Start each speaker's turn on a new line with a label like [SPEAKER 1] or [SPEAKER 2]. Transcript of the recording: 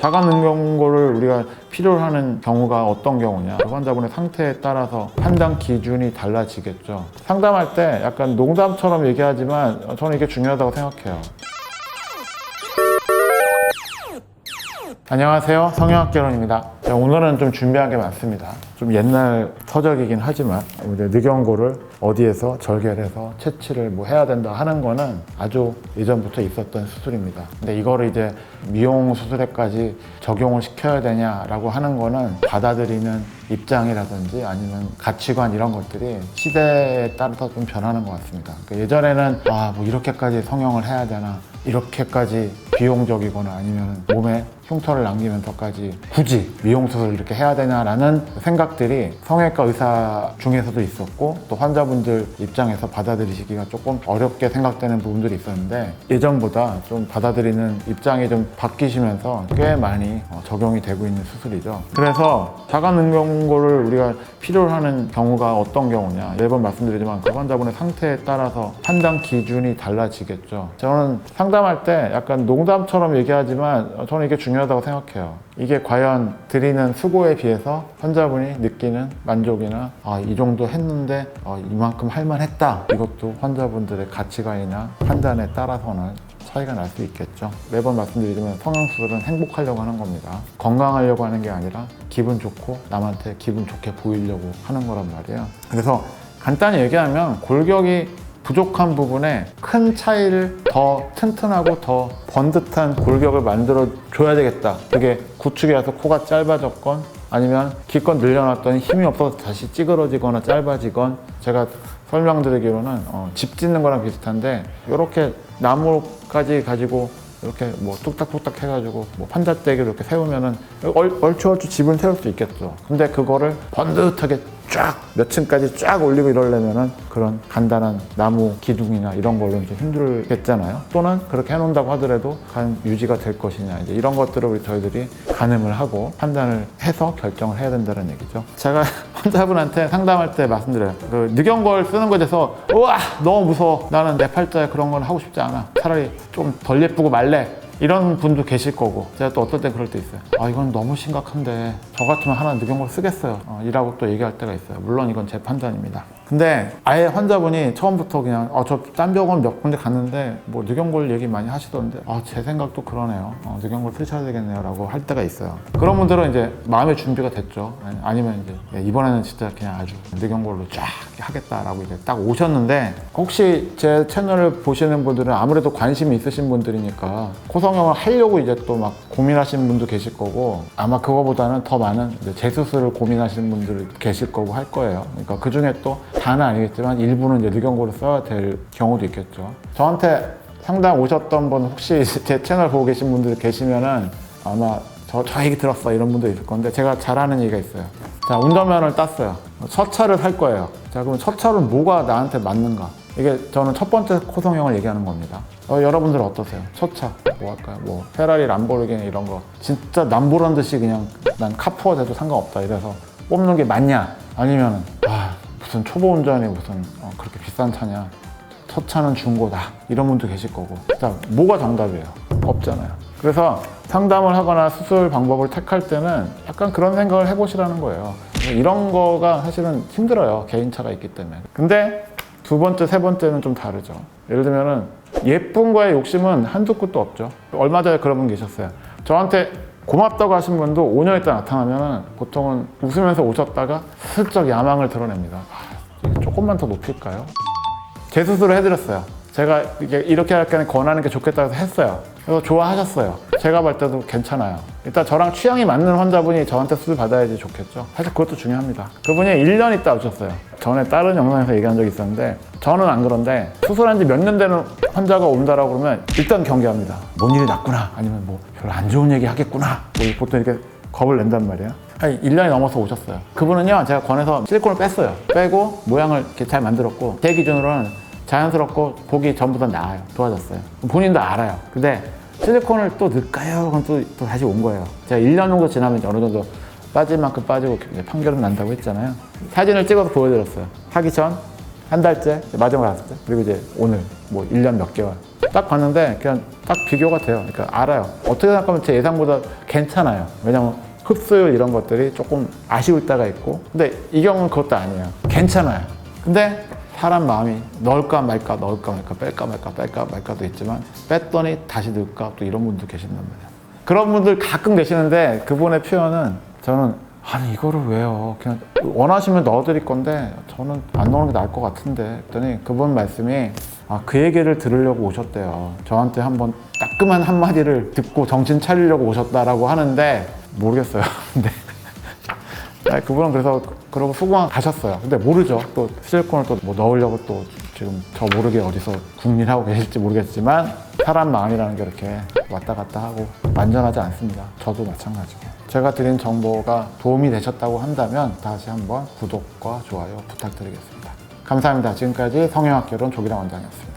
[SPEAKER 1] 자가능경고를 우리가 필요로 하는 경우가 어떤 경우냐, 환자분의 상태에 따라서 판단 기준이 달라지겠죠. 상담할 때 약간 농담처럼 얘기하지만 저는 이게 중요하다고 생각해요. 안녕하세요, 성형학개론입니다. 오늘은 좀 준비한 게 많습니다. 좀 옛날 서적이긴 하지만 이제 늑연고를 어디에서 절개해서 채취를 해야 된다 하는 거는 아주 예전부터 있었던 수술입니다. 근데 이거를 이제 미용 수술에까지 적용을 시켜야 되냐라고 하는 거는 받아들이는 입장이라든지 아니면 가치관 이런 것들이 시대에 따라서 좀 변하는 것 같습니다. 예전에는 이렇게까지 성형을 해야 되나, 이렇게까지 비용적이거나 아니면 몸에 흉터를 남기면서까지 굳이 미용수술을 이렇게 해야 되냐라는 생각들이 성형외과 의사 중에서도 있었고, 또 환자분들 입장에서 받아들이시기가 조금 어렵게 생각되는 부분들이 있었는데, 예전보다 좀 받아들이는 입장이 좀 바뀌시면서 꽤 많이 적용이 되고 있는 수술이죠. 그래서 자가능경고를 우리가 필요로 하는 경우가 어떤 경우냐, 매번 말씀드리지만 그 환자분의 상태에 따라서 판단 기준이 달라지겠죠. 저는 상담할 때 약간 농담처럼 얘기하지만 저는 이게 중요하다고 생각해요. 이게 과연 드리는 수고에 비해서 환자분이 느끼는 만족이나 이 정도 했는데 이만큼 할만했다, 이것도 환자분들의 가치관이나 판단에 따라서는 차이가 날 수 있겠죠. 매번 말씀드리지만 성형수술은 행복하려고 하는 겁니다. 건강하려고 하는 게 아니라 기분 좋고 남한테 기분 좋게 보이려고 하는 거란 말이에요. 그래서 간단히 얘기하면 골격이 부족한 부분에 큰 차이를 더 튼튼하고 더 번듯한 골격을 만들어 줘야 되겠다. 그게 구축이 와서 코가 짧아졌건 아니면 기껏 늘려놨더니 힘이 없어서 다시 찌그러지거나 짧아지건, 제가 설명드리기로는 집 짓는 거랑 비슷한데, 이렇게 나무까지 가지고 이렇게 뚝딱뚝딱 해가지고 판잣대기를 이렇게 세우면은 얼추얼추 집을 세울 수 있겠죠. 근데 그거를 번듯하게 쫙 몇 층까지 쫙 올리고 이러려면은 그런 간단한 나무 기둥이나 이런 걸로는 좀 힘들겠잖아요. 또는 그렇게 해놓는다고 하더라도 과연 유지가 될 것이냐, 이제 이런 것들을 저희들이 가늠을 하고 판단을 해서 결정을 해야 된다는 얘기죠. 제가 환자분한테 상담할 때 말씀드려요. 그 늑연고를 쓰는 거에 대해서 우와 너무 무서워, 나는 내 팔자에 그런 건 하고 싶지 않아, 차라리 좀 덜 예쁘고 말래, 이런 분도 계실 거고, 제가 또 어떨 때 그럴 때 있어요. 이건 너무 심각한데 저 같으면 하나 늑연고를 쓰겠어요, 이라고 또 얘기할 때가 있어요. 물론 이건 제 판단입니다. 근데 아예 환자분이 처음부터 그냥 저 딴 병원 몇 군데 갔는데 늑연고를 얘기 많이 하시던데 제 생각도 그러네요, 늑연고를 쓰셔야 되겠네요 라고 할 때가 있어요. 그런 분들은 이제 마음의 준비가 됐죠. 아니면 이제 이번에는 진짜 그냥 아주 늑연고로 쫙 하겠다라고 이제 딱 오셨는데, 혹시 제 채널을 보시는 분들은 아무래도 관심이 있으신 분들이니까 코성형을 하려고 이제 또 막 고민하시는 분도 계실 거고, 아마 그거보다는 더 많은 이제 재수술을 고민하시는 분들 계실 거고 할 거예요. 그러니까 그 중에 또 다는 아니겠지만 일부는 이제 늑연고를 써야 될 경우도 있겠죠. 저한테 상담 오셨던 분, 혹시 제 채널 보고 계신 분들 계시면은 아마 저 얘기 들었어 이런 분도 있을 건데, 제가 잘하는 얘기가 있어요. 자, 운전면허를 땄어요. 첫 차를 살 거예요. 자, 그럼 첫 차는 뭐가 나한테 맞는가? 이게 저는 첫 번째 코성형을 얘기하는 겁니다. 여러분들 어떠세요? 첫 차 뭐 할까요? 페라리, 람보르기니 이런 거 진짜 남보란 듯이 그냥 난 카푸어 돼도 상관없다 이래서 뽑는 게 맞냐? 아니면은 무슨 초보 운전이 무슨 그렇게 비싼 차냐? 첫 차는 중고다, 이런 분도 계실 거고. 자, 뭐가 정답이에요? 없잖아요. 그래서 상담을 하거나 수술 방법을 택할 때는 약간 그런 생각을 해보시라는 거예요. 이런 거가 사실은 힘들어요, 개인차가 있기 때문에. 근데 두 번째, 세 번째는 좀 다르죠. 예를 들면은 예쁜 거에 욕심은 한두 끝도 없죠. 얼마 전에 그런 분 계셨어요. 저한테 고맙다고 하신 분도 5년 있다 나타나면 보통은 웃으면서 오셨다가 슬쩍 야망을 드러냅니다. 조금만 더 높일까요? 재수술을 해드렸어요. 제가 이렇게 할게 권하는 게 좋겠다고 해서 했어요. 그래서 좋아하셨어요. 제가 볼 때도 괜찮아요. 일단 저랑 취향이 맞는 환자분이 저한테 수술 받아야지 좋겠죠. 사실 그것도 중요합니다. 그분이 1년 있다 오셨어요. 전에 다른 영상에서 얘기한 적이 있었는데, 저는 안 그런데 수술한 지 몇 년 되는 환자가 온다라고 그러면 일단 경계합니다. 뭔 일이 났구나, 아니면 별로 안 좋은 얘기 하겠구나, 보통 이렇게 겁을 낸단 말이에요. 1년이 넘어서 오셨어요. 그분은요, 제가 권해서 실리콘을 뺐어요. 빼고 모양을 이렇게 잘 만들었고, 제 기준으로는 자연스럽고 보기 전보다 나아요. 좋아졌어요. 본인도 알아요. 근데 실리콘을 또 넣을까요? 그럼 또 다시 온 거예요. 제가 1년 정도 지나면 어느 정도 빠질 만큼 빠지고 판결은 난다고 했잖아요. 사진을 찍어서 보여드렸어요. 하기 전, 한 달째 마지막으로 갔을 때, 그리고 이제 오늘 뭐 1년 몇 개월 딱 봤는데 그냥 딱 비교가 돼요. 그러니까 알아요. 어떻게 생각하면 제 예상보다 괜찮아요. 왜냐면 흡수율 이런 것들이 조금 아쉬울 때가 있고, 근데 이 경우는 그것도 아니에요. 괜찮아요. 근데 사람 마음이 넣을까 말까, 넣을까 말까, 뺄까 말까, 뺄까 말까도 있지만 뺐더니 다시 넣을까, 또 이런 분도 계신단 말이에요. 그런 분들 가끔 계시는데 그분의 표현은 저는 아니 이거를 왜요? 그냥 원하시면 넣어드릴 건데 저는 안 넣는 게 나을 것 같은데 했더니 그분 말씀이 그 얘기를 들으려고 오셨대요. 저한테 한번 따끔한 한마디를 듣고 정신 차리려고 오셨다라고 하는데 모르겠어요. 근데 그분은 그래서 그러고 수긍 가셨어요. 근데 모르죠. 또 실리콘을 또 뭐 넣으려고 또 지금 저 모르게 어디서 궁리하고 계실지 모르겠지만 사람 마음이라는 게 이렇게 왔다 갔다 하고 완전하지 않습니다. 저도 마찬가지고. 제가 드린 정보가 도움이 되셨다고 한다면 다시 한번 구독과 좋아요 부탁드리겠습니다. 감사합니다. 지금까지 성형학개론 조기란 원장이었습니다.